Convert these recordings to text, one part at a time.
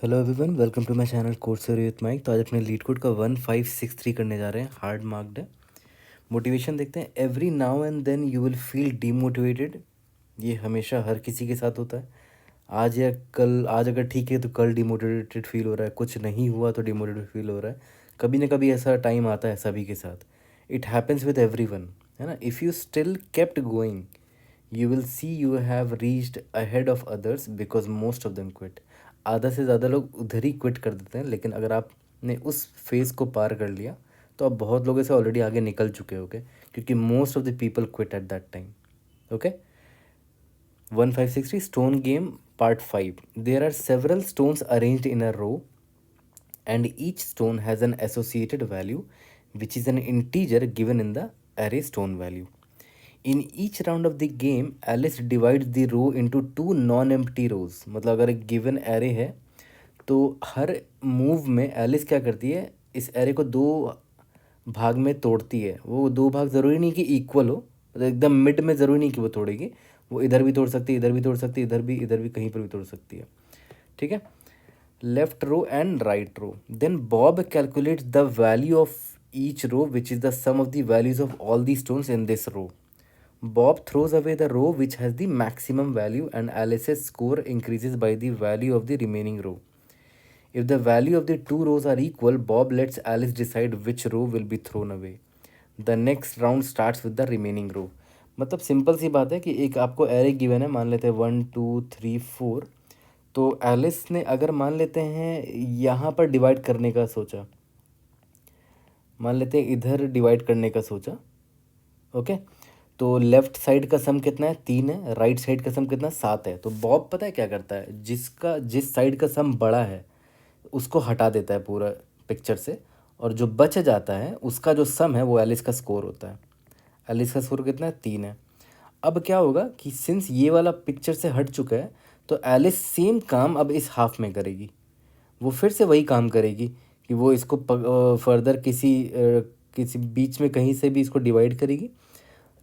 Hello everyone, welcome to my channel course with Mike. तो आज अपने लीड कोड का 1563 करने जा रहे हैं, हार्ड मार्क्ड है। मोटिवेशन देखते हैं। Every now and then you will feel demotivated. ये हमेशा हर किसी के साथ होता है। आज या कल, आज अगर ठीक है तो कल डीमोटिवेटेड फील हो रहा है, कुछ नहीं हुआ तो डीमोटिवेटेड फील हो रहा है। कभी ना कभी ऐसा टाइम आता है सभी के साथ। इट हैपन्स विद एवरीवन, है ना। If you still kept going, you will see you have reached ahead of others because most of them quit. आधा से ज़्यादा लोग उधर ही क्विट कर देते हैं, लेकिन अगर आपने उस फेज़ को पार कर लिया तो आप बहुत लोगों से ऑलरेडी आगे निकल चुके होगे, क्योंकि most of the people quit at that time. Okay. 1560 stone game part 5। There are several stones arranged in a row and each stone has an associated value which is an integer given in the array stone value. In each round of the game, Alice divides the row into two non-empty rows. मतलब अगर एक given array है तो हर move में Alice क्या करती है, इस एरे को दो भाग में तोड़ती है। वो दो भाग ज़रूरी नहीं कि इक्वल हो, मतलब एकदम मिड में ज़रूरी नहीं कि वो तोड़ेगी। वो इधर भी तोड़ सकती है, इधर भी तोड़ सकती है, इधर भी कहीं पर भी तोड़ सकती है। ठीक है। Left row and right row. Then Bob calculates the value of each row, which is the sum of the values of all the stones in this row. Bob throws away the row which has the maximum value, and Alice's score increases by the value of the remaining row. If the value of the two rows are equal, Bob lets Alice decide which row will be thrown away. The next round starts with the remaining row. मतलब simple सी बात है कि एक आपको array given है, मान लेते हैं 1 2 3 4। तो एलिस ने अगर मान लेते हैं यहाँ पर डिवाइड करने का सोचा, मान लेते हैं इधर डिवाइड करने का सोचा। ओके। तो लेफ्ट साइड का सम कितना है, 3 है। राइट साइड का सम कितना है, 7 है। तो बॉब पता है क्या करता है, जिस साइड का सम बड़ा है उसको हटा देता है पूरा पिक्चर से, और जो बच जाता है उसका जो सम है वो एलिस का स्कोर होता है। एलिस का स्कोर कितना है, 3 है। अब क्या होगा कि सिंस ये वाला पिक्चर से हट चुका है, तो एलिस सेम काम अब इस हाफ में करेगी। वो फिर से वही काम करेगी कि वो इसको फर्दर किसी बीच में कहीं से भी इसको डिवाइड करेगी।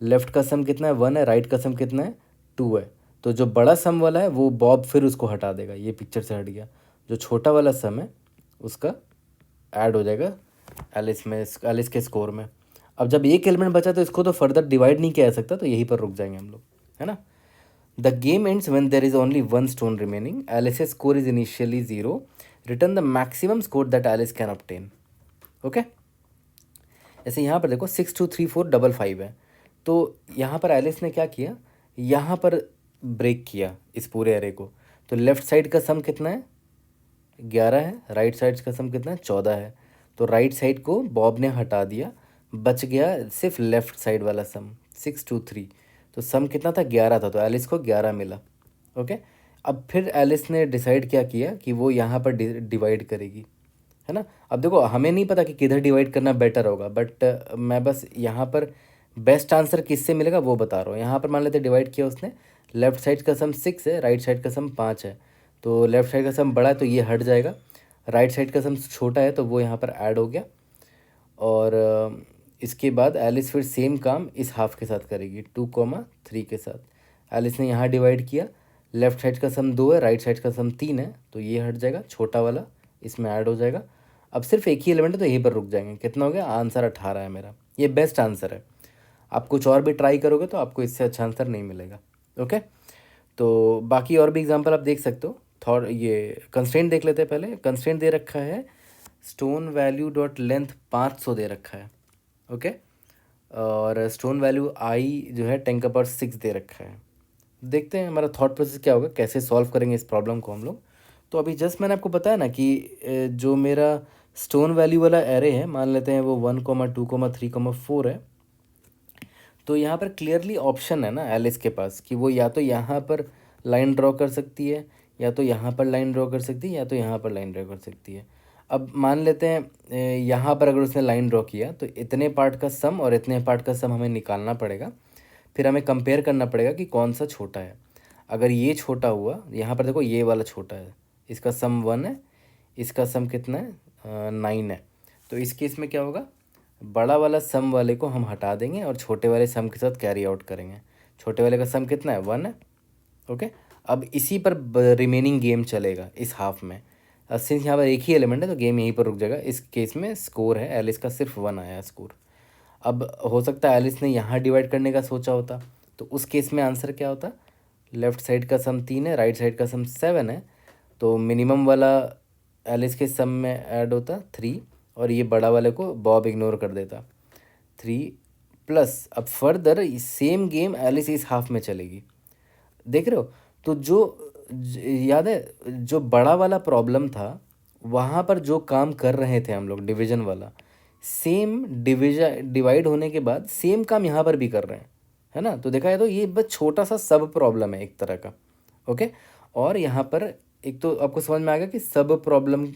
लेफ़्ट का सम कितना है, 1 है। राइट का सम कितना है, 2 है। तो जो बड़ा सम वाला है वो बॉब फिर उसको हटा देगा, ये पिक्चर से हट गया। जो छोटा वाला सम है उसका ऐड हो जाएगा एलिस के स्कोर में। अब जब एक एलिमेंट बचा तो इसको तो फर्दर डिवाइड नहीं किया जा सकता, तो यहीं पर रुक जाएंगे हम लोग, है ना। The game ends when there is only one stone remaining. Alice's score is initially 0. Return the maximum score that Alice can obtain. Okay. जैसे यहाँ पर देखो 6 2 3 4 5 5 है। तो यहाँ पर एलिस ने क्या किया, यहाँ पर ब्रेक किया इस पूरे एरे को। तो लेफ्ट साइड का सम कितना है, 11 है। राइट साइड का सम कितना है, 14 है। तो राइट साइड को बॉब ने हटा दिया, बच गया सिर्फ लेफ्ट साइड वाला सम, 6 2 3। तो सम कितना था, 11 था। तो एलिस को 11 मिला। ओके। अब फिर एलिस ने डिसाइड क्या किया कि वो यहाँ पर डिवाइड करेगी, है ना। अब देखो हमें नहीं पता कि किधर डिवाइड करना बेटर होगा, बट मैं बस यहाँ पर बेस्ट आंसर किससे मिलेगा वो बता रहा हूँ। यहाँ पर मान लेते डिवाइड किया उसने। लेफ्ट साइड का सम 6 है, राइट साइड का सम 5 है। तो लेफ्ट साइड का सम बड़ा है तो ये हट जाएगा। राइट साइड का सम छोटा है तो वो यहाँ पर ऐड हो गया। और इसके बाद एलिस फिर सेम काम इस हाफ के साथ करेगी, 2 3 के साथ। एलिस ने यहाँ डिवाइड किया। लेफ्ट साइड का सम 2 है, राइट साइड का सम 3 है। तो ये हट जाएगा, छोटा वाला इसमें ऐड हो जाएगा। अब सिर्फ एक ही एलिमेंट है तो यहीं पर रुक जाएंगे। कितना हो गया, आंसर 18 है मेरा। ये बेस्ट आंसर है। आप कुछ और भी ट्राई करोगे तो आपको इससे अच्छा आंसर नहीं मिलेगा। ओके। तो बाकी और भी एग्जांपल आप देख सकते हो। थॉट ये कंस्ट्रेंट देख लेते हैं पहले। कंस्ट्रेंट दे रखा है स्टोन वैल्यू डॉट लेंथ 500 दे रखा है। ओके। और स्टोन वैल्यू आई जो है 10⁻6 दे रखा है। देखते हैं हमारा थॉट प्रोसेस क्या होगा, कैसे सॉल्व करेंगे इस प्रॉब्लम को हम लोग। तो अभी जस्ट मैंने आपको बताया ना कि जो मेरा स्टोन वैल्यू वाला एरे है, मान लेते हैं वो 1 2 3 4 है। तो यहाँ पर क्लियरली ऑप्शन है ना एलिस के पास कि वो या तो यहाँ पर लाइन ड्रॉ कर सकती है, या तो यहाँ पर लाइन ड्रॉ कर सकती है, या तो यहाँ पर लाइन ड्रॉ कर सकती है। अब मान लेते हैं यहाँ पर अगर उसने लाइन ड्रॉ किया तो इतने पार्ट का सम और इतने पार्ट का सम हमें निकालना पड़ेगा। फिर हमें कंपेयर करना पड़ेगा कि कौन सा छोटा है। अगर ये छोटा हुआ, यहाँ पर देखो ये वाला छोटा है, इसका सम 1 है, इसका सम कितना है, 9 है। तो इस केस में क्या होगा, बड़ा वाला सम वाले को हम हटा देंगे और छोटे वाले सम के साथ कैरी आउट करेंगे। छोटे वाले का सम कितना है, 1 है। ओके। अब इसी पर रिमेनिंग गेम चलेगा इस हाफ में। सिंस यहाँ पर एक ही एलिमेंट है तो गेम यहीं पर रुक जाएगा। इस केस में स्कोर है एलिस का सिर्फ 1 आया स्कोर। अब हो सकता है एलिस ने यहाँ डिवाइड करने का सोचा होता, तो उस केस में आंसर क्या होता? लेफ्ट साइड का सम 3 है, राइट साइड का सम 7 है, तो मिनिमम वाला एलिस के सम में ऐड होता 3, और ये बड़ा वाले को बॉब इग्नोर कर देता 3 प्लस। अब फर्दर सेम गेम एलिस इस हाफ में चलेगी, देख रहे हो? तो याद है जो बड़ा वाला प्रॉब्लम था, वहाँ पर जो काम कर रहे थे हम लोग डिवीजन वाला, सेम डिवाइड होने के बाद सेम काम यहाँ पर भी कर रहे हैं, है ना? तो देखा है, तो ये बस छोटा सा सब प्रॉब्लम है एक तरह का। ओके, और यहाँ पर एक तो आपको समझ में आ गया कि सब प्रॉब्लम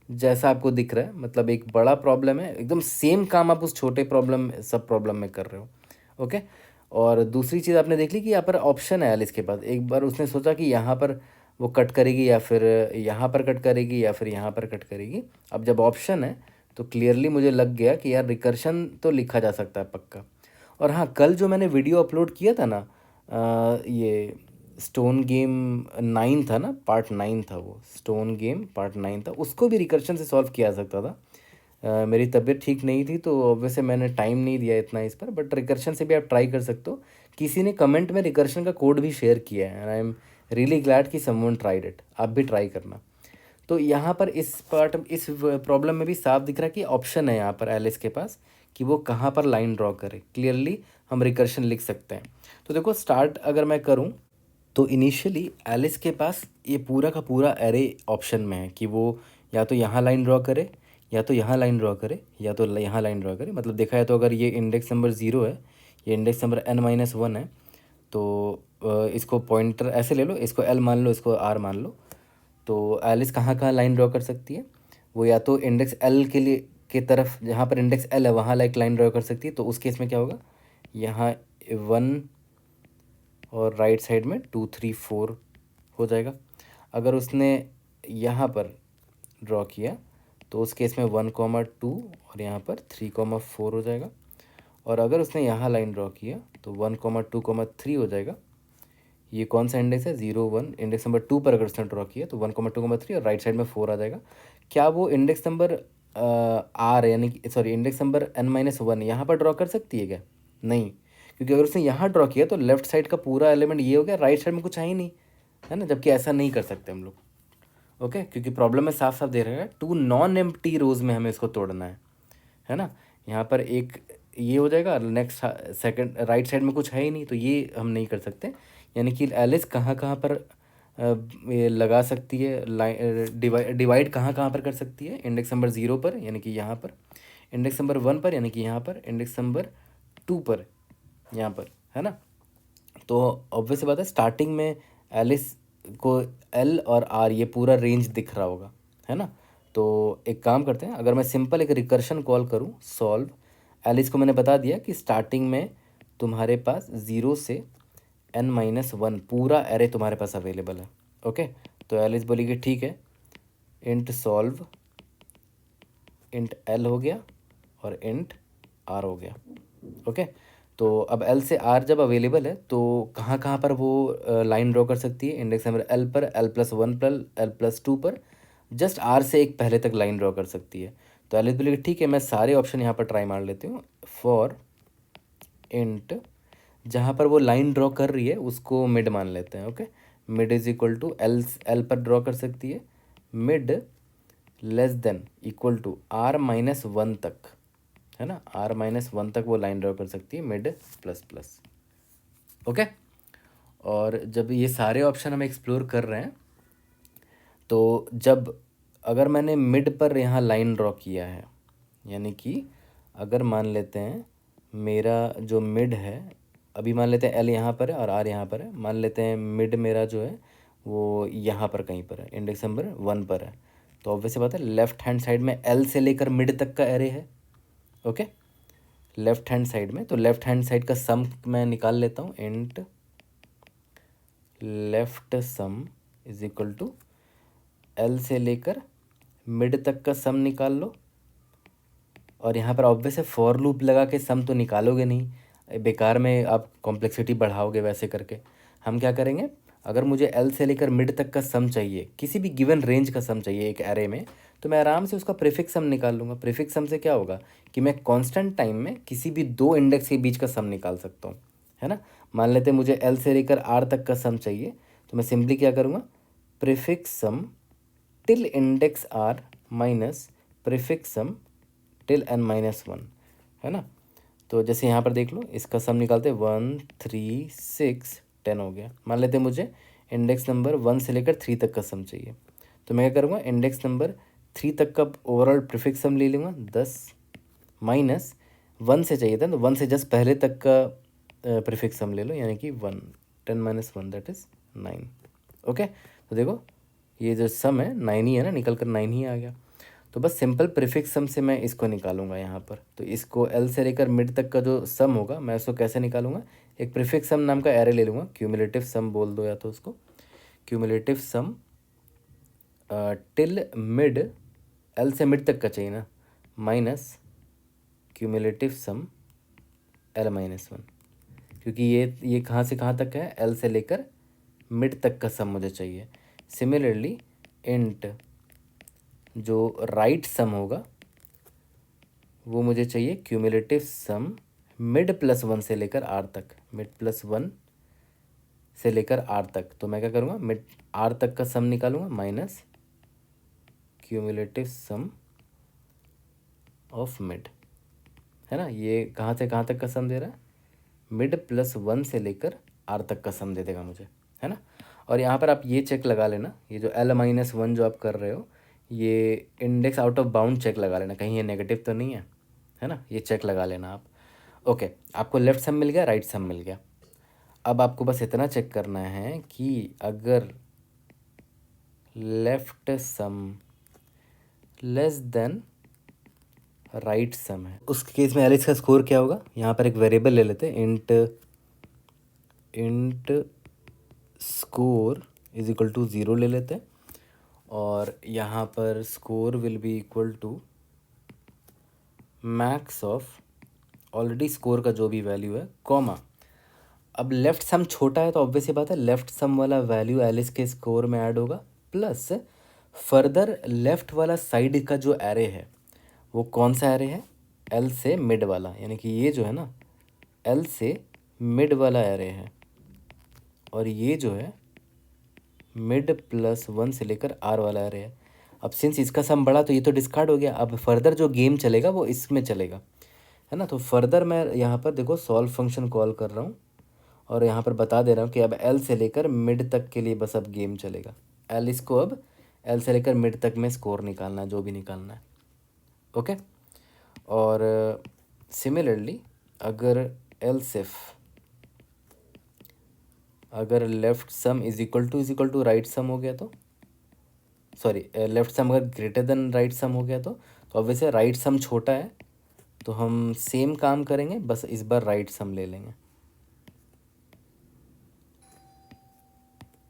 जैसा आपको दिख रहा है, मतलब एक बड़ा प्रॉब्लम है, एकदम सेम काम आप उस छोटे प्रॉब्लम सब प्रॉब्लम में कर रहे हो। ओके, और दूसरी चीज़ आपने देख ली कि यहाँ पर ऑप्शन है एलिस के पास। एक बार उसने सोचा कि यहाँ पर वो कट करेगी, या फिर यहाँ पर कट करेगी, या फिर यहाँ पर कट करेगी। अब जब ऑप्शन है तो क्लियरली मुझे लग गया कि यार रिकर्शन तो लिखा जा सकता है पक्का। और हाँ, कल जो मैंने वीडियो अपलोड किया था ना, ये स्टोन गेम 9 था ना, पार्ट 9 था वो, स्टोन गेम पार्ट 9 था, उसको भी रिकर्शन से सॉल्व किया जा सकता था। मेरी तबीयत ठीक नहीं थी तो वैसे मैंने टाइम नहीं दिया इतना इस पर, बट रिकर्शन से भी आप ट्राई कर सकते हो। किसी ने कमेंट में रिकर्शन का कोड भी शेयर किया है, and I am really glad कि समवन ट्राइड इट। आप भी ट्राई करना। तो यहाँ पर इस प्रॉब्लम में भी साफ दिख रहा है कि ऑप्शन है यहाँ पर एलिस के पास कि वो कहाँ पर लाइन ड्रॉ करे। क्लियरली हम रिकर्शन लिख सकते हैं। तो देखो, स्टार्ट अगर मैं करूँ तो इनिशियली एलिस के पास ये पूरा का पूरा एरे ऑप्शन में है कि वो या तो यहाँ लाइन ड्रॉ करे, या तो यहाँ लाइन ड्रॉ करे, या तो यहाँ लाइन ड्रॉ करे। मतलब देखा है तो अगर ये इंडेक्स नंबर 0 है, ये इंडेक्स नंबर n-1 है, तो इसको पॉइंटर ऐसे ले लो, इसको l मान लो, इसको r मान लो। तो एलिस कहाँ कहाँ लाइन ड्रॉ कर सकती है? वो या तो इंडेक्स l के लिए के तरफ, जहाँ पर इंडेक्स l है वहाँ लाइक लाइन ड्रॉ कर सकती है। तो उस केस में क्या होगा, यहाँ 1 और राइट साइड में 2 3 4 हो जाएगा। अगर उसने यहाँ पर ड्रॉ किया तो उस केस में 1,2 और यहाँ पर 3,4 हो जाएगा। और अगर उसने यहाँ लाइन ड्रॉ किया तो 1,2,3 हो जाएगा। ये कौन सा इंडेक्स है? 0 1। इंडेक्स नंबर 2 पर अगर उसने ड्रॉ किया तो 1,2,3 और राइट साइड में 4 आ जाएगा। क्या वो इंडेक्स नंबर आर, यानी कि सॉरी इंडेक्स नंबर n-1 यहाँ पर ड्रॉ कर सकती है क्या? नहीं, क्योंकि अगर उसने यहाँ ड्रॉ किया तो लेफ्ट साइड का पूरा एलिमेंट ये हो गया, राइट साइड में कुछ है ही नहीं, है ना? जबकि ऐसा नहीं कर सकते हम लोग। ओके, क्योंकि प्रॉब्लम में साफ साफ दे रहा है 2 नॉन एम्प्टी रोज में हमें इसको तोड़ना है ना? यहाँ पर एक ये हो जाएगा, नेक्स्ट सेकंड राइट साइड में कुछ है ही नहीं, तो ये हम नहीं कर सकते। यानी कि एलिस कहाँ कहाँ पर ये लगा सकती है लाइन, डिवाइड कहाँ कहाँ पर कर सकती है? इंडेक्स नंबर 0 पर, यानी कि यहाँ पर, इंडेक्स नंबर 1 पर, यानी कि यहाँ पर, इंडेक्स नंबर 2 पर, यहाँ पर, है ना? तो ऑब्वियस सी बात है, स्टार्टिंग में एलिस को एल और आर ये पूरा रेंज दिख रहा होगा, है ना? तो एक काम करते हैं, अगर मैं सिंपल एक रिकर्शन कॉल करूँ, सॉल्व एलिस को, मैंने बता दिया कि स्टार्टिंग में तुम्हारे पास 0 से n-1 पूरा एरे तुम्हारे पास अवेलेबल है। ओके, तो एलिस बोलेगी ठीक है, इंट सॉल्व, इंट एल हो गया और इंट आर हो गया। ओके, तो अब एल से आर जब अवेलेबल है तो कहाँ कहाँ पर वो लाइन ड्रॉ कर सकती है? इंडेक्स नंबर एल पर, l+1 पर, l+2 पर, जस्ट आर से एक पहले तक लाइन ड्रॉ कर सकती है। तो एल बोलेगी ठीक है, मैं सारे ऑप्शन यहाँ पर ट्राई मार लेती हूँ। फॉर इंट, जहाँ पर वो लाइन ड्रॉ कर रही है उसको मिड मान लेते हैं। Okay, mid is equal to L पर ड्रॉ कर सकती है, mid less than equal to r-1 तक, है ना? r-1 तक वो लाइन ड्रॉ कर सकती है, मिड प्लस प्लस। ओके, और जब ये सारे ऑप्शन हम एक्सप्लोर कर रहे हैं तो जब अगर मैंने मिड पर यहाँ लाइन ड्रॉ किया है, यानी कि अगर मान लेते हैं मेरा जो मिड है, अभी मान लेते हैं एल यहाँ पर है और आर यहाँ पर है, मान लेते हैं मिड मेरा जो है वो यहाँ पर कहीं पर है, इंडेक्स नंबर 1 पर है। तो ऑब्वियस बात है, लेफ्ट हैंड साइड में एल से लेकर मिड तक का एरे है। ओके, लेफ्ट हैंड साइड में, तो लेफ्ट हैंड साइड का सम मैं निकाल लेता हूँ, int left sum is equal to L से लेकर मिड तक का सम निकाल लो। और यहाँ पर ऑब्वियस है फॉर लूप लगा के सम तो निकालोगे नहीं, बेकार में आप कॉम्प्लेक्सिटी बढ़ाओगे वैसे करके। हम क्या करेंगे, अगर मुझे एल से लेकर मिड तक का सम चाहिए, किसी भी गिवन रेंज का सम चाहिए एक एरे में, तो मैं आराम से उसका प्रीफिक्स सम निकाल लूँगा। प्रीफिक्स सम से क्या होगा कि मैं कांस्टेंट टाइम में किसी भी दो इंडेक्स के बीच का सम निकाल सकता हूँ, है ना। मान लेते हैं मुझे एल से लेकर आर तक का सम चाहिए, तो मैं सिंपली क्या करूँगा, prefix sum till index R minus prefix sum till N minus one, है ना। तो जैसे यहाँ पर देख लो, इसका सम निकालते हैं 1 3 6 10 हो गया। मान लेते हैं मुझे इंडेक्स नंबर 1 से लेकर 3 तक का सम चाहिए, तो मैं क्या करूँगा, इंडेक्स नंबर 3 तक का ओवरऑल प्रीफिक्स सम ले लूँगा 10, माइनस 1 से चाहिए था तो 1 से जस्ट पहले तक का प्रीफिक्स सम ले लो, यानी कि 1, 10 माइनस 1 दैट इज़ 9। ओके, तो देखो ये जो सम है 9 ही है ना, निकल कर 9 ही आ गया। तो बस सिंपल प्रीफिक्स सम से मैं इसको निकालूंगा यहाँ पर। तो इसको एल से लेकर मिड तक का जो सम होगा मैं उसको कैसे निकालूंगा, एक प्रीफिक्स सम नाम का एरे ले लूँगा, क्यूमुलेटिव सम बोल दो या तो उसको, क्यूमुलेटिव सम टिल मिड, एल से मिड तक का चाहिए ना, माइनस क्यूमुलेटिव सम एल माइनस वन, क्योंकि ये कहाँ से कहाँ तक है, एल से लेकर मिड तक का सम मुझे चाहिए। सिमिलरली इंट जो राइट सम होगा वो मुझे चाहिए क्यूमुलेटिव सम मिड प्लस वन से लेकर आर तक, मिड प्लस वन से लेकर आर तक। तो मैं क्या करूँगा, मिड आर तक का सम निकालूंगा minus cumulative sum of mid, है ना। ये कहाँ से कहाँ तक का सम दे रहा है, मिड प्लस वन से लेकर आर तक का सम दे देगा मुझे, है ना। और यहाँ पर आप ये चेक लगा लेना, ये जो एल माइनस वन जो आप कर रहे हो, ये index out of bound check लगा लेना, कहीं ये नेगेटिव तो नहीं है ना, ये चेक लगा लेना आप। ओके, आपको लेफ्ट सम मिल गया, राइट सम मिल गया। अब आपको बस इतना चेक करना है कि अगर left sum less than right sum है, उस केस में एलिस का स्कोर क्या होगा। यहाँ पर एक वेरिएबल ले लेते हैं, int score is equal to 0 ले लेते हैं, और यहाँ पर score will be equal to max of already score का जो भी वैल्यू है, कॉमा। अब लेफ्ट सम छोटा है तो ऑब्वियस ही बात है लेफ्ट सम वाला वैल्यू एलिस के स्कोर में ऐड होगा, प्लस फर्दर लेफ्ट वाला साइड का जो एरे है वो कौन सा एरे है, एल से मिड वाला, यानी कि ये जो है ना एल से मिड वाला एरे है, और ये जो है मिड प्लस वन से लेकर आर वाला एरे है। अब सिंस इसका सम बड़ा तो ये तो डिस्कार्ड हो गया, अब फर्दर जो गेम चलेगा वो इसमें चलेगा, है ना। तो फर्दर मैं यहाँ पर देखो सॉल्व फंक्शन कॉल कर रहा हूँ, और यहाँ पर बता दे रहा हूँ कि अब एल से लेकर मिड तक के लिए बस अब गेम चलेगा। एल इसको अब एल से लेकर मिड तक में स्कोर निकालना है, जो भी निकालना है। ओके, और सिमिलरली अगर एल सिफ, अगर left sum is equal to right sum हो गया तो, सॉरी लेफ्ट सम अगर ग्रेटर देन राइट सम हो गया तो ऑब्वियसली राइट सम छोटा है, तो हम सेम काम करेंगे, बस इस बार राइट सम ले लेंगे।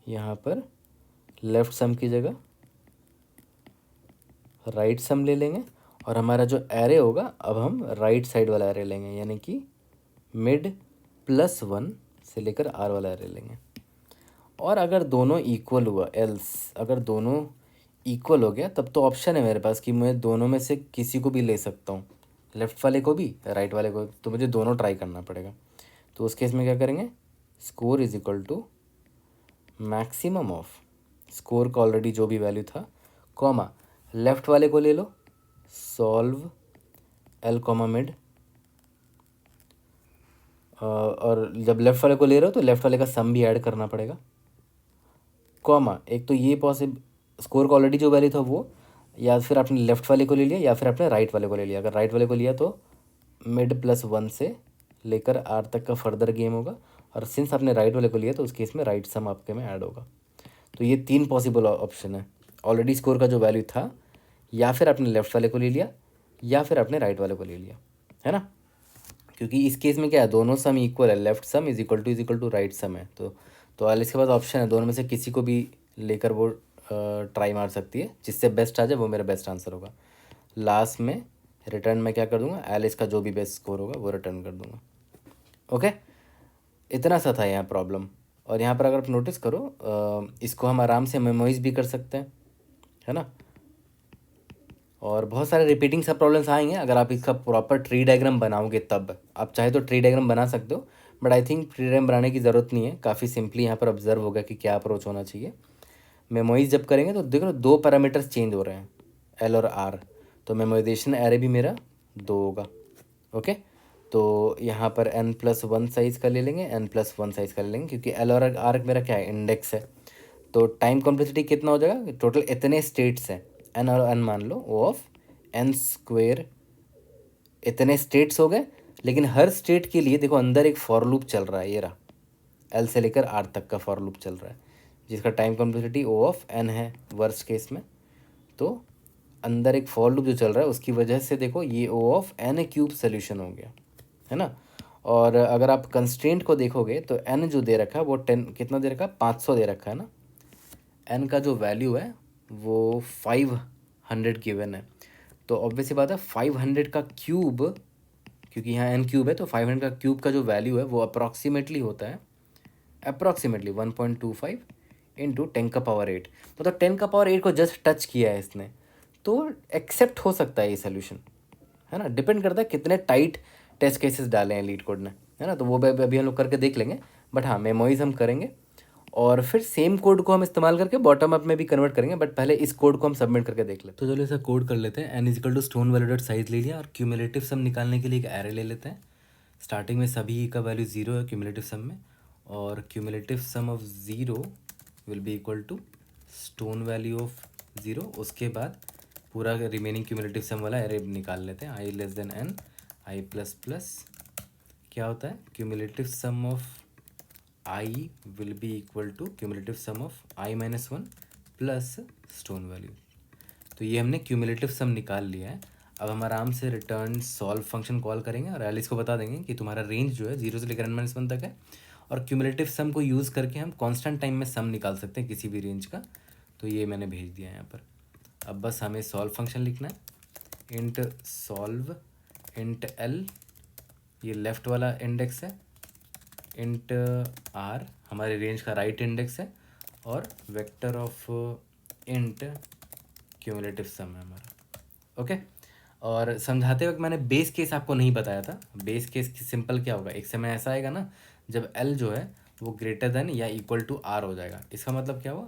यहाँ पर लेफ्ट सम की जगह राइट सम ले लेंगे, और हमारा जो एरे होगा अब हम राइट साइड वाला एरे लेंगे, यानी कि मिड प्लस वन से लेकर आर वाला एरे लेंगे। और अगर दोनों इक्वल हुआ, एल्स अगर दोनों इक्वल हो गया, तब तो ऑप्शन है मेरे पास कि मैं दोनों में से किसी को भी ले सकता हूँ, लेफ़्ट वाले को भी राइट वाले को, तो मुझे दोनों ट्राई करना पड़ेगा। तो उस केस में क्या करेंगे, score is equal to maximum of score का ऑलरेडी जो भी वैल्यू था, कॉमा लेफ़्ट वाले को ले लो, सॉल्व एल कॉमा मिड, और जब लेफ़्ट वाले को ले रहे हो तो लेफ़्ट वाले का सम भी ऐड करना पड़ेगा, कॉमा एक तो ये पॉसिबल स्कोर का ऑलरेडी जो वैल्यू था वो, या फिर आपने लेफ़्ट वाले को ले लिया या फिर आपने राइट वाले को ले लिया। अगर राइट वाले को लिया तो मिड प्लस वन से लेकर आर तक का फर्दर गेम होगा, और सिंस आपने राइट वाले को लिया तो उस केस में राइट सम आपके में ऐड होगा। तो ये 3 पॉसिबल ऑप्शन है, ऑलरेडी स्कोर का जो वैल्यू था, या फिर आपने लेफ़्ट वाले को ले लिया, या फिर आपने राइट वाले को ले लिया, है ना। क्योंकि इस केस में क्या है, दोनों सम इक्वल है, left sum is equal to right sum है, तो वाले इसके पास ऑप्शन है, दोनों में से किसी को भी लेकर वो ट्राई मार सकती है, जिससे बेस्ट आ जाए वो मेरा बेस्ट आंसर होगा। लास्ट में रिटर्न में क्या कर दूंगा, एलिस का जो भी बेस्ट स्कोर होगा वो रिटर्न कर दूंगा। ओके, इतना सा था यहाँ प्रॉब्लम। और यहाँ पर अगर आप नोटिस करो इसको हम आराम से मेमोराइज भी कर सकते हैं, है ना। और बहुत सारे रिपीटिंग सब प्रॉब्लम्स आएंगे अगर आप इसका प्रॉपर ट्री डायग्राम बनाओगे तब। आप चाहे तो ट्री डायग्राम बना सकते हो, but I think tree diagram बनाने की ज़रूरत नहीं है, काफ़ी सिंपली यहाँ पर ऑब्जर्व होगा कि क्या अप्रोच होना चाहिए। मेमोइज जब करेंगे तो देखो दो पैरामीटर्स चेंज हो रहे हैं, एल और आर, तो मेमोराइजेशन एरे भी मेरा 2 होगा। ओके, तो यहाँ पर n+1 साइज़ का ले लेंगे, n+1 साइज़ का ले लेंगे, क्योंकि एल और आर मेरा क्या है, इंडेक्स है। तो टाइम कॉम्प्लेक्सिटी कितना हो जाएगा, टोटल इतने स्टेट्स हैं, एन और एन मान लो, ओ ऑफ एन स्क्वेयर, इतने स्टेट्स हो गए। लेकिन हर स्टेट के लिए देखो अंदर एक फॉर लूप चल रहा है, ये रहा, एल से लेकर आर तक का फॉर लूप चल रहा है, जिसका time complexity O of N है वर्स्ट केस में। तो अंदर एक फॉर लूप जो चल रहा है उसकी वजह से देखो ये ओ ऑफ एन क्यूब सोल्यूशन हो गया, है ना। और अगर आप कंस्ट्रेंट को देखोगे तो एन जो दे रखा है वो 10 कितना दे रखा है, 500 दे रखा है ना। एन का जो वैल्यू है वो 500 गिवन है, तो ऑब्वियस सी बात है 500 का क्यूब, क्योंकि यहाँ एन क्यूब है तो 500 का क्यूब का जो वैल्यू है वो अप्रॉक्सीमेटली होता है, अप्रॉक्सीमेटली 1.25 इंटू 10⁸। मतलब 10⁸ को जस्ट टच किया है इसने, तो एक्सेप्ट हो सकता है ये सोल्यूशन, है ना। डिपेंड करता है कितने टाइट टेस्ट केसेस डाले हैं लीड कोड ने, है ना। तो वो अभी हम लोग करके देख लेंगे, बट हाँ मेमोइज हम करेंगे और फिर सेम कोड को हम इस्तेमाल करके बॉटम अप में भी कन्वर्ट करेंगे, बट पहले इस कोड को हम सबमिट करके देख लेते हैं। तो चलो ऐसा कोड कर लेते हैं, n स्टोन वैलिडेट साइज ले लिया और क्यूमुलेटिव सम निकालने के लिए एक एरे ले लेते हैं। स्टार्टिंग में सभी का वैल्यू 0 है क्यूमुलेटिव सम में, और cumulative sum of 0 will be equal to stone value of 0। उसके बाद पूरा रिमेनिंग क्यूमुलेटिव सम वाला एरे निकाल लेते हैं, i less than n, i plus plus क्या होता है, cumulative sum of i will be equal to cumulative sum of i-1 plus stone value. तो ये हमने क्यूमुलेटिव सम निकाल लिया है। अब हम आराम से रिटर्न सॉल्व फंक्शन कॉल करेंगे और एलिस को बता देंगे कि तुम्हारा रेंज जो है 0 से लेकर n-1 तक है, और क्यूमुलेटिव सम को यूज़ करके हम कांस्टेंट टाइम में सम निकाल सकते हैं किसी भी रेंज का। तो ये मैंने भेज दिया है यहाँ पर। अब बस हमें सॉल्व फंक्शन लिखना है, इंट सॉल्व इंट एल, ये लेफ़्ट वाला इंडेक्स है, इंट आर हमारे रेंज का राइट इंडेक्स है, और वेक्टर ऑफ इंट क्यूमुलेटिव सम है हमारा। ओके, और समझाते वक्त मैंने बेस केस आपको नहीं बताया था। बेस केस सिंपल क्या होगा, एक समय ऐसा आएगा ना जब एल जो है वो ग्रेटर देन या इक्वल टू आर हो जाएगा। इसका मतलब क्या हुआ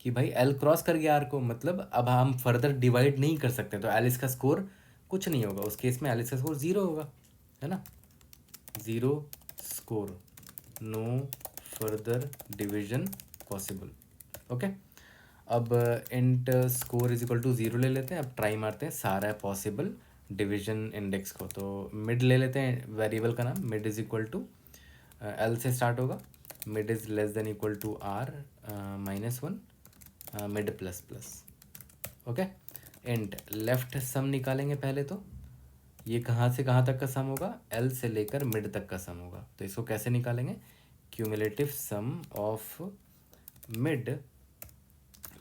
कि भाई एल क्रॉस कर गया आर को, मतलब अब हम फर्दर डिवाइड नहीं कर सकते, तो एल इसका स्कोर कुछ नहीं होगा। उस केस में एल इसका स्कोर 0 होगा, है ना, 0 score, no further division possible. Okay, अब int score is equal to 0 ले लेते हैं। अब ट्राई मारते हैं सारा पॉसिबल डिवीजन इंडेक्स को, तो मिड ले लेते हैं वेरिएबल का नाम, mid is equal to L से स्टार्ट होगा, mid is less than equal to R -1 mid plus plus. Okay, int left sum निकालेंगे पहले, तो ये कहाँ से कहाँ तक का सम होगा, एल से लेकर मिड तक का सम होगा। तो इसको कैसे निकालेंगे, cumulative sum of mid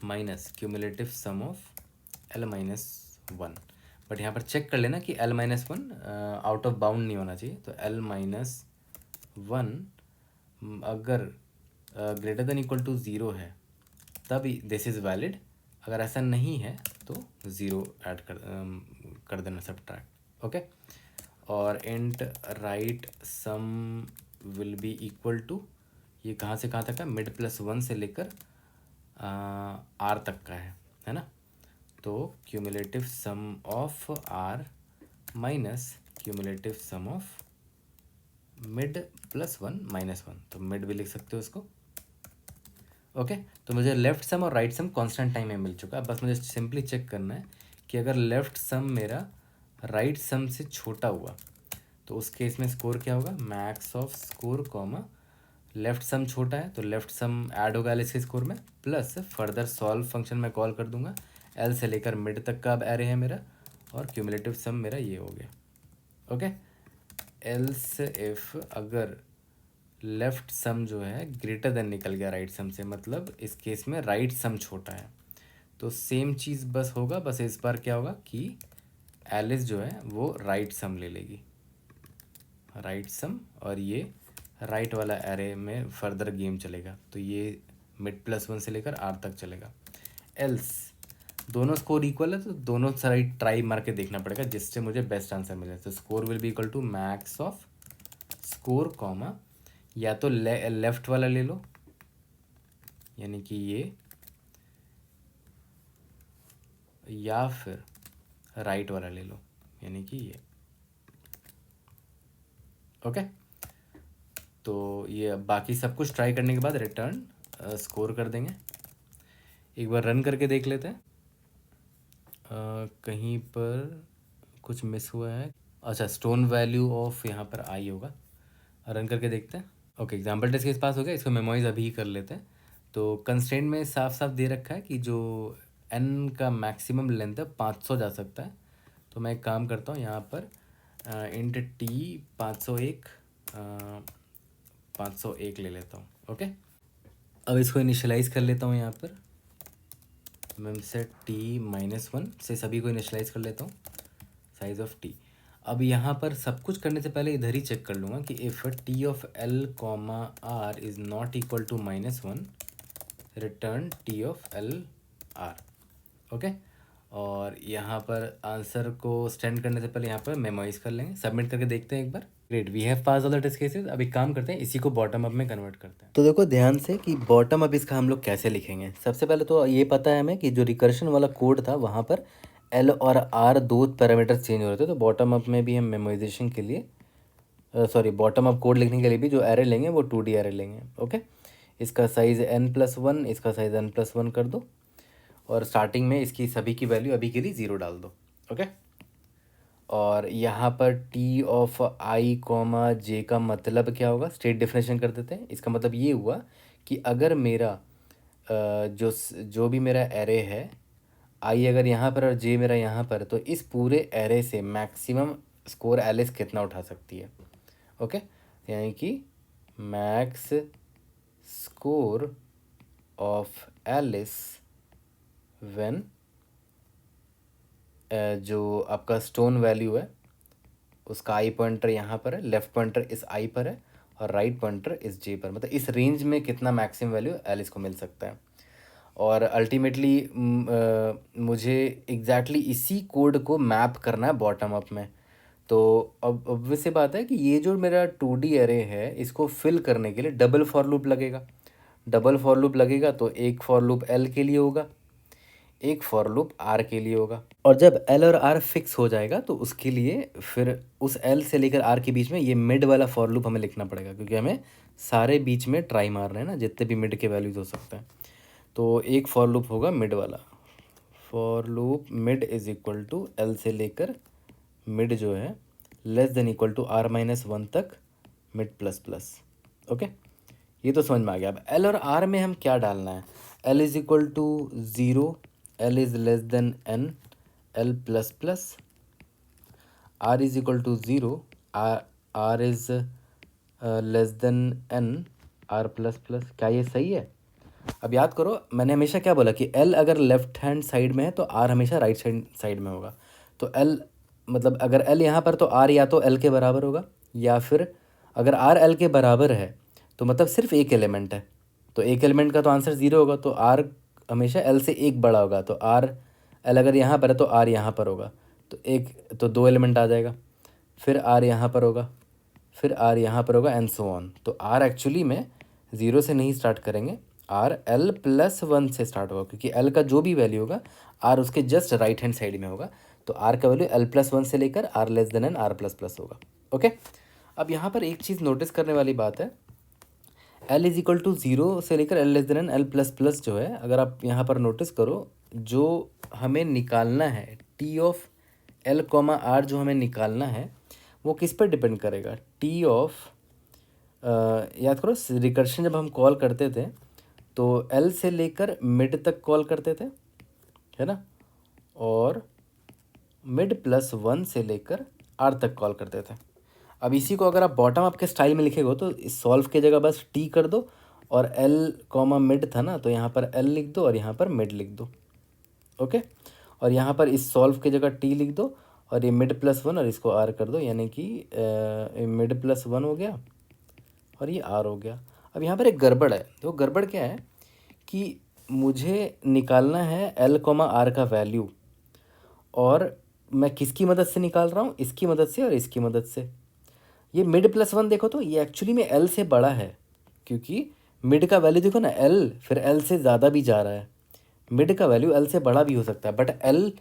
minus cumulative sum of l-1। But यहाँ पर चेक कर लेना कि l-1 आउट ऑफ बाउंड नहीं होना चाहिए, तो l-1 अगर ग्रेटर देन इक्वल टू 0 है तब दिस इज़ वैलिड, अगर ऐसा नहीं है तो 0 ऐड कर देना सब्ट्रैक्ट। ओके, और int right sum will be equal to, ये कहाँ से कहाँ तक है, मिड +1 से लेकर आर तक का है ना। तो cumulative sum of R minus cumulative sum of mid +1 -1, तो मिड भी लिख सकते हो इसको। ओके, तो मुझे लेफ्ट सम और राइट सम कांस्टेंट टाइम में मिल चुका है। बस मुझे सिंपली चेक करना है कि अगर लेफ्ट सम मेरा राइट सम से छोटा हुआ तो उस केस में स्कोर क्या होगा, max of score comma left sum छोटा है तो लेफ्ट सम ऐड होगा एल इसके स्कोर में, प्लस फर्दर सॉल्व फंक्शन में कॉल कर दूंगा, एल से लेकर मिड तक का अब एरे है मेरा, और क्यूमुलेटिव सम मेरा ये हो गया। ओके, एल्स इफ अगर लेफ्ट सम जो है ग्रेटर देन निकल गया राइट सम से, मतलब इस केस में राइट सम छोटा है, तो सेम चीज़ बस होगा, बस इस बार क्या होगा कि एलिस जो है वो राइट सम ले लेगी, राइट सम, और ये राइट वाला एरे में फर्दर गेम चलेगा, तो ये मिड प्लस वन से लेकर आर तक चलेगा। एल्स दोनों स्कोर इक्वल है तो दोनों साइड ट्राई मार के देखना पड़ेगा जिससे मुझे बेस्ट आंसर मिले। तो score will be equal to max of score comma, या तो लेफ्ट वाला ले लो यानी कि ये, या फिर राइट वाला ले लो यानी कि ये। ओके, तो ये बाकी सब कुछ ट्राई करने के बाद रिटर्न स्कोर कर देंगे। एक बार रन करके देख लेते हैं। कहीं पर कुछ मिस हुआ है। अच्छा, स्टोन वैल्यू ऑफ यहाँ पर आई होगा। रन करके देखते हैं। ओके, एग्जाम्पल टेस्ट केस पास हो गया। इसको मेमोराइज अभी ही कर लेते हैं। तो कंस्ट्रेंट में साफ साफ दे रखा है कि जो एन का मैक्सिमम लेंथ है 500 जा सकता है। तो मैं एक काम करता हूँ, यहाँ पर इंट टी 501 501 ले लेता हूँ। ओके, अब इसको इनिशियलाइज़ कर लेता हूँ। यहाँ पर मैं से t-1 से सभी को इनिशियलाइज कर लेता हूँ, साइज ऑफ t। अब यहाँ पर सब कुछ करने से पहले इधर ही चेक कर लूँगा कि if t of l comma r is not equal to -1, return t of l r। Okay, और यहाँ पर आंसर को स्टैंड करने से पहले यहाँ पर मेमोराइज कर लेंगे। सबमिट करके देखते हैं एक बार। Great, we have pass all the test cases. अब एक काम करते हैं, इसी को बॉटम अप में कन्वर्ट करते हैं। तो देखो ध्यान से कि बॉटम अप इसका हम लोग कैसे लिखेंगे। सबसे पहले तो ये पता है हमें कि जो रिकर्शन वाला कोड था वहाँ पर एल और आर दो पैरामीटर चेंज हो रहे थे। तो बॉटम अप में भी हम मेमोराइजेशन के लिए बॉटम अप कोड लिखने के लिए भी जो एरे लेंगे वो 2D एरे लेंगे। ओके, इसका साइज़ n+1, इसका साइज़ n+1 कर दो, और स्टार्टिंग में इसकी सभी की वैल्यू अभी के लिए 0 डाल दो। ओके, और यहाँ पर टी ऑफ आई कॉमा जे का मतलब क्या होगा, स्टेट डिफरेंशिएशन कर देते हैं। इसका मतलब ये हुआ कि अगर मेरा जो भी मेरा एरे है, आई अगर यहाँ पर और जे मेरा यहाँ पर, तो इस पूरे एरे से मैक्सिमम स्कोर एलिस कितना उठा सकती है। ओके, यानी कि max score of Alice when जो आपका स्टोन वैल्यू है उसका आई पॉइंटर यहाँ पर है, लेफ्ट पॉइंटर इस आई पर है, और राइट पॉइंटर इस जे पर, मतलब इस रेंज में कितना मैक्सिमम वैल्यू एलिस को मिल सकता है। और अल्टीमेटली मुझे एग्जैक्टली इसी कोड को मैप करना है बॉटम अप में। तो अब ऑब्वियस सी बात है कि ये जो मेरा 2D एरे है इसको फिल करने के लिए डबल फॉर लूप लगेगा। डबल फॉर लूप लगेगा तो एक फॉर लूप एल के लिए होगा, एक फॉर लूप आर के लिए होगा। और जब एल और आर फिक्स हो जाएगा तो उसके लिए फिर उस एल से लेकर आर के बीच में ये मिड वाला फॉर लूप हमें लिखना पड़ेगा, क्योंकि हमें सारे बीच में ट्राई मार रहे हैं ना, जितने भी मिड के वैल्यूज हो सकते हैं। तो एक फॉर लूप होगा मिड वाला। For loop mid is equal to L से लेकर मिड जो है less than equal to r-1 तक मिड प्लस प्लस। ओके, ये तो समझ में आ गया। अब एल और आर में हम क्या डालना है। L is equal to 0, L is less than N, L plus plus, R is equal to 0, R is less than N, R plus plus. क्या ये सही है। अब याद करो, मैंने हमेशा क्या बोला कि एल अगर लेफ्ट हैंड साइड में है तो आर हमेशा राइट साइड में होगा। तो एल मतलब अगर एल यहाँ पर तो आर या तो एल के बराबर होगा, या फिर अगर आर एल के बराबर है तो मतलब सिर्फ एक एलिमेंट है, तो एक एलिमेंट का तो आंसर 0 होगा। तो आर हमेशा एल से एक बड़ा होगा। तो आर एल अगर यहाँ पर है तो आर यहाँ पर होगा, तो दो एलिमेंट आ जाएगा। फिर आर यहाँ पर होगा, फिर आर यहाँ पर होगा, एंड सो ऑन। तो आर एक्चुअली में 0 से नहीं स्टार्ट करेंगे, आर l+1 से स्टार्ट होगा, क्योंकि l का जो भी वैल्यू होगा आर उसके जस्ट राइट हैंड साइड में होगा। तो आर का वैल्यू l+1 से लेकर R less than N R plus plus होगा। ओके, अब यहाँ पर एक चीज़ नोटिस करने वाली बात है, l इज इक्वल टू 0 से लेकर l less than N L plus plus जो है, अगर आप यहाँ पर नोटिस करो, जो हमें निकालना है t of l comma R, जो हमें निकालना है वो किस पर डिपेंड करेगा। t ऑफ याद करो रिकर्शन जब हम कॉल करते थे तो एल से लेकर मिड तक कॉल करते थे, है ना, और मिड प्लस 1 से लेकर आर तक कॉल करते थे। अब इसी को अगर आप बॉटम अप के स्टाइल में लिखेगा तो इस सॉल्व की जगह बस टी कर दो, और एल कॉमा मिड था ना, तो यहाँ पर एल लिख दो और यहाँ पर मिड लिख दो। ओके, और यहाँ पर इस सॉल्व की जगह टी लिख दो और ये मिड प्लस 1 और इसको आर कर दो, यानी कि मिड प्लस 1 हो गया और ये आर हो गया। अब यहाँ पर एक गड़बड़ है। तो गड़बड़ क्या है कि मुझे निकालना है एल कोमा आर का वैल्यू, और मैं किसकी मदद से निकाल रहा हूँ, इसकी मदद से और इसकी मदद से। ये मिड प्लस वन देखो तो ये एक्चुअली में एल से बड़ा है, क्योंकि मिड का वैल्यू देखो ना एल, फिर एल से ज़्यादा भी जा रहा है। मिड का वैल्यू एल से बड़ा भी हो सकता है, बट एल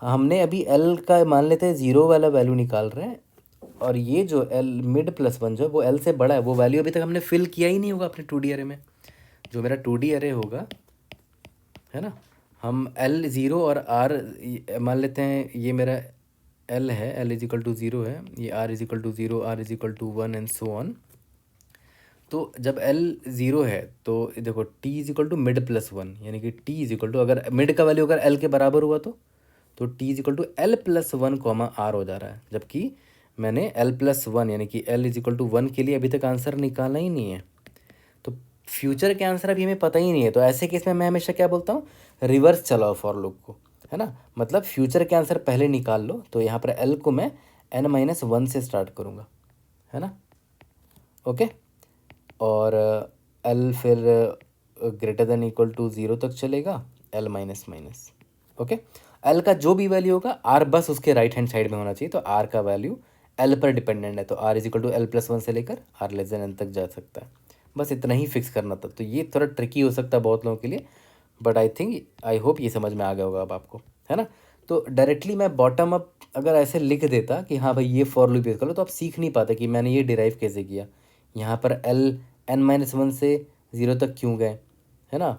हमने अभी एल का मान लेते हैं ज़ीरो वाला वैल्यू निकाल रहे हैं, और ये जो एल मिड प्लस वन जो है वो एल से बड़ा है, वो वैल्यू अभी तक हमने फिल किया ही नहीं होगा अपने 2D अरे में। जो मेरा 2D अरे होगा, है ना, हम एल ज़ीरो और आर मान लेते हैं, ये मेरा एल है, L is equal to zero है, ये R is equal to zero, R is equal to one and so on. तो जब एल ज़ीरो है तो देखो T is equal to mid plus one, यानी कि टी इज इक्वल टू, अगर मिड का वैल्यू अगर एल के बराबर हुआ तो T is equal to L plus one comma R हो जा रहा है, जबकि मैंने एल प्लस वन यानी कि L is equal to one के लिए अभी तक आंसर निकाला ही नहीं है। तो फ्यूचर के आंसर अभी हमें पता ही नहीं है, तो ऐसे केस में मैं हमेशा क्या बोलता हूँ, रिवर्स चलाओ फॉर लूप को, है ना। मतलब फ्यूचर के आंसर पहले निकाल लो। तो यहाँ पर एल को मैं एन माइनस वन से स्टार्ट करूँगा, है ना, ओके। और एल फिर greater than equal to zero तक चलेगा, L minus minus, okay. L का जो भी वैल्यू होगा आर बस उसके राइट हैंड साइड में होना चाहिए, तो आर का वैल्यू एल पर डिपेंडेंट है, तो R is equal to L plus one से लेकर आर लेस देन एन तक जा सकता है। बस इतना ही फिक्स करना था। तो ये थोड़ा ट्रिकी हो सकता है बहुत लोगों के लिए, बट आई होप ये समझ में आ गया होगा अब आपको, है ना। तो डायरेक्टली मैं बॉटम अप अगर ऐसे लिख देता कि हाँ भाई ये फॉर लूप यूज़ कर लो, तो आप सीख नहीं पाते कि मैंने ये डिराइव कैसे किया, यहाँ पर एल एन माइनस वन से ज़ीरो तक क्यों गए, है ना।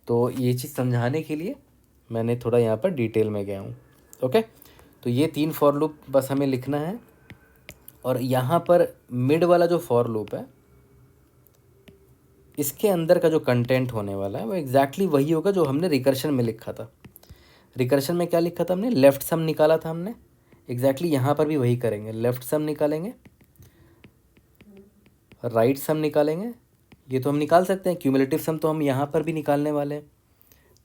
तो ये चीज़ समझाने के लिए मैंने थोड़ा यहाँ पर डिटेल में गया हूँ, ओके। तो ये 3 फॉर लूप बस हमें लिखना है, और यहाँ पर मिड वाला जो फॉर लूप है इसके अंदर का जो कंटेंट होने वाला है वो एग्जैक्टली वही होगा जो हमने रिकर्शन में लिखा था। रिकर्शन में क्या लिखा था हमने, लेफ़्ट सम निकाला था हमने, एग्जैक्टली यहाँ पर भी वही करेंगे, लेफ़्ट सम निकालेंगे, राइट सम निकालेंगे। ये तो हम निकाल सकते हैं, क्यूमुलेटिव सम तो हम यहाँ पर भी निकालने वाले हैं,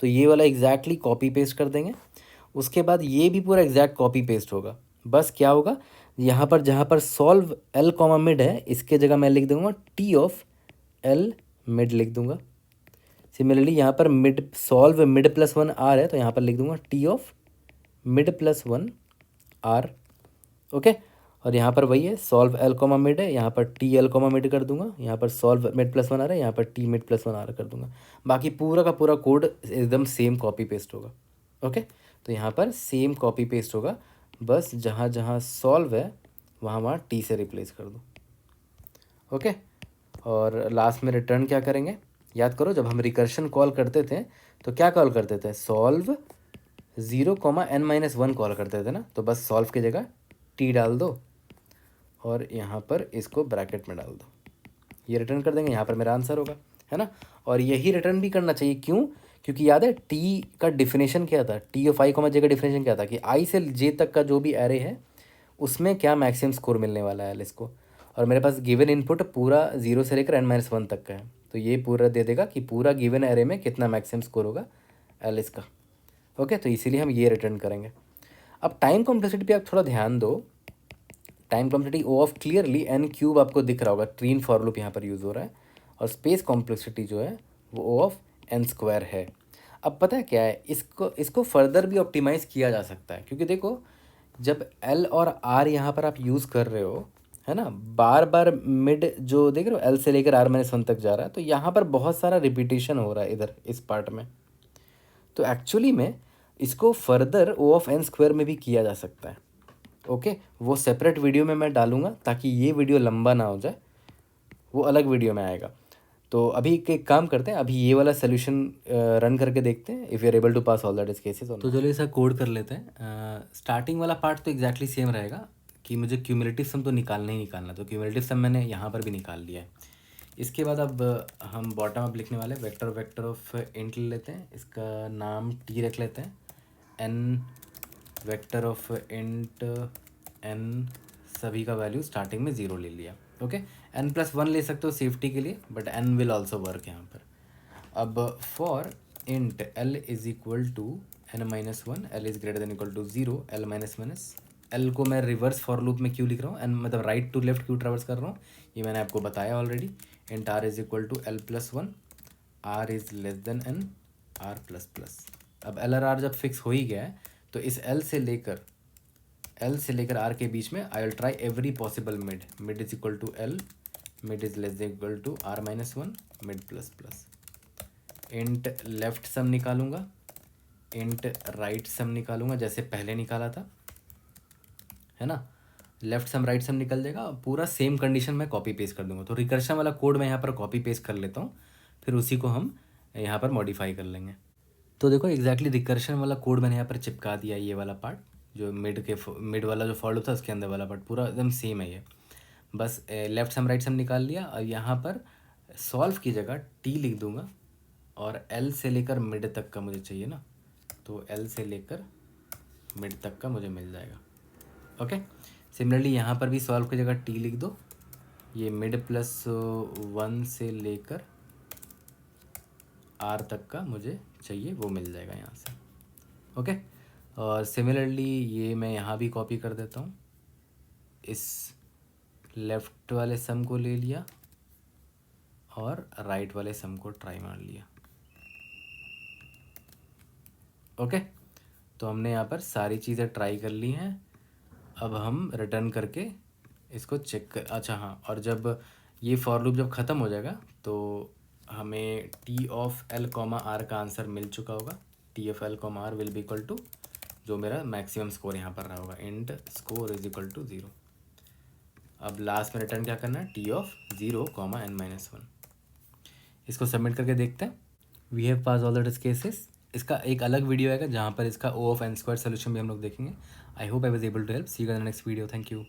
तो ये वाला एग्जैक्टली कॉपी पेस्ट कर देंगे। उसके बाद ये भी पूरा एग्जैक्ट कॉपी पेस्ट होगा। बस क्या होगा, यहाँ पर जहाँ पर सॉल्व एल कॉमा मिड है इसके जगह मैं लिख दूंगा टी ऑफ एल मिड लिख दूंगा। सिमिलरली यहाँ पर mid solve mid plus one R है, तो यहाँ पर लिख दूंगा T of mid plus one R, okay. और यहाँ पर वही है, सॉल्व एल कॉमा मिड है, यहाँ पर टी एल कॉमा मिड कर दूंगा, यहाँ पर solve mid plus one R है, यहाँ पर T mid plus one R कर दूंगा। बाकी पूरा का पूरा कोड एकदम सेम कॉपी पेस्ट होगा, ओके। तो यहाँ पर सेम कॉपी पेस्ट होगा, बस जहाँ जहाँ सॉल्व है वहाँ वहाँ टी से रिप्लेस कर दो, ओके। और लास्ट में रिटर्न क्या करेंगे, याद करो जब हम रिकर्शन कॉल करते थे तो क्या कॉल करते थे, solve zero comma N minus one call करते थे ना। तो बस सॉल्व की जगह टी डाल दो और यहाँ पर इसको ब्रैकेट में डाल दो, ये रिटर्न कर देंगे, यहाँ पर मेरा आंसर होगा, है ना। और यही रिटर्न भी करना चाहिए, क्यों, क्योंकि याद है टी का डिफिनेशन क्या था, टी ऑफ आई कॉमा जे का डिफिनेशन क्या था कि आई से जे तक का जो भी एरे है उसमें क्या मैक्सिमम स्कोर मिलने वाला है एलिस को। और मेरे पास गिवन इनपुट पूरा ज़ीरो से लेकर एन माइनस वन तक का है, तो ये पूरा दे देगा कि पूरा गिवन एरे में कितना मैक्सिमम स्कोर होगा एलिस का, ओके। तो इसीलिए हम ये रिटर्न करेंगे। अब टाइम कॉम्प्लेक्सिटी पे आप थोड़ा ध्यान दो। Time complexity O of clearly N cube आपको दिख रहा होगा, ट्रीन फॉर लूप यहाँ पर यूज़ हो रहा है, और स्पेस कॉम्प्लेक्सिटी जो है वो ओ ऑफ एन स्क्वायर है। अब पता है क्या है, इसको इसको फर्दर भी ऑप्टिमाइज़ किया जा सकता है, क्योंकि देखो जब एल और आर यहाँ पर आप यूज़ कर रहे हो, है ना, बार बार मिड जो देख रहे हो एल से लेकर आर माइनस वन तक जा रहा है, तो यहाँ पर बहुत सारा रिपीटेशन हो रहा है इधर इस पार्ट में। तो एक्चुअली में इसको further O of N square में भी किया जा सकता है, ओके। वो सेपरेट वीडियो में मैं डालूंगा ताकि ये वीडियो लंबा ना हो जाए, वो अलग वीडियो में आएगा। तो अभी एक काम करते हैं, अभी ये वाला सोल्यूशन रन करके देखते हैं if you are able to pass all that is cases. तो चलो ऐसा कोड कर लेते हैं। स्टार्टिंग वाला पार्ट तो एग्जैक्टली सेम रहेगा कि मुझे क्यूमुलेटिव सम तो निकालना ही निकालना, तो क्यूमुलेटिव सम मैंने यहाँ पर भी निकाल लिया है। इसके बाद अब हम बॉटम अप लिखने वाले वेक्टर ऑफ इंट ले लेते हैं, इसका नाम टी रख लेते हैं, N vector of int N सभी का वैल्यू स्टार्टिंग में ज़ीरो ले लिया, ओके। एन प्लस वन ले सकते हो सेफ्टी के लिए, but N will also work यहाँ पर। अब for int L is equal to N minus one, L is greater than equal to zero, L minus minus L को मैं रिवर्स फॉर लूप में क्यों लिख रहा हूँ, एंड मतलब राइट टू लेफ्ट क्यों ट्रेवर्स कर रहा हूँ, ये मैंने आपको बताया already. Int R is equal to L plus one, R is less than N, R plus plus. अब एल और आर जब फिक्स हो ही गया है तो इस एल से लेकर आर के बीच में I will try every possible mid. Mid is equal to L, mid is less than equal to R minus one, mid plus plus. Int left sum निकालूंगा, इंट राइट सम निकालूंगा जैसे पहले निकाला था, है ना। लेफ्ट सम राइट सम निकल जाएगा, पूरा सेम कंडीशन में कॉपी पेस्ट कर दूंगा। तो रिकर्शन वाला कोड मैं यहाँ पर कॉपी पेस्ट कर लेता हूँ, फिर उसी को हम यहाँ पर मॉडिफाई कर लेंगे। तो देखो एग्जैक्टली रिकर्शन वाला कोड मैंने यहाँ पर चिपका दिया, ये वाला पार्ट जो मिड वाला जो फॉल्ट होता है उसके अंदर वाला पार्ट पूरा एकदम सेम है ये। बस लेफ्ट सम राइट सम निकाल लिया, और यहाँ पर सॉल्व की जगह टी लिख दूंगा, और एल से लेकर मिड तक का मुझे चाहिए ना, तो एल से लेकर मिड तक का मुझे मिल जाएगा। ओके, सिमिलरली यहाँ पर भी सॉल्व की जगह टी लिख दो, ये मिड प्लस वन से लेकर आर तक का मुझे चाहिए, वो मिल जाएगा यहाँ से। ओके, और सिमिलरली ये मैं यहाँ भी कॉपी कर देता हूँ, इस लेफ्ट वाले सम को ले लिया और राइट वाले सम को ट्राई मार लिया। ओके, तो हमने यहाँ पर सारी चीज़ें ट्राई कर ली हैं। अब हम रिटर्न करके इसको चेक कर, अच्छा हाँ, और जब ये फॉर लूप जब ख़त्म हो जाएगा तो हमें T of L comma R का आंसर मिल चुका होगा। T of L comma R will be equal to जो मेरा मैक्सिमम स्कोर यहाँ पर रहा होगा, int score is equal to 0। अब लास्ट में रिटर्न क्या करना है, T of 0 comma N minus one. इसको सबमिट करके देखते हैं। We have pass all the test cases. इसका एक अलग वीडियो आएगा जहाँ पर इसका O of N square solution भी हम लोग देखेंगे। I hope I was able to help. See you in the next video. Thank you.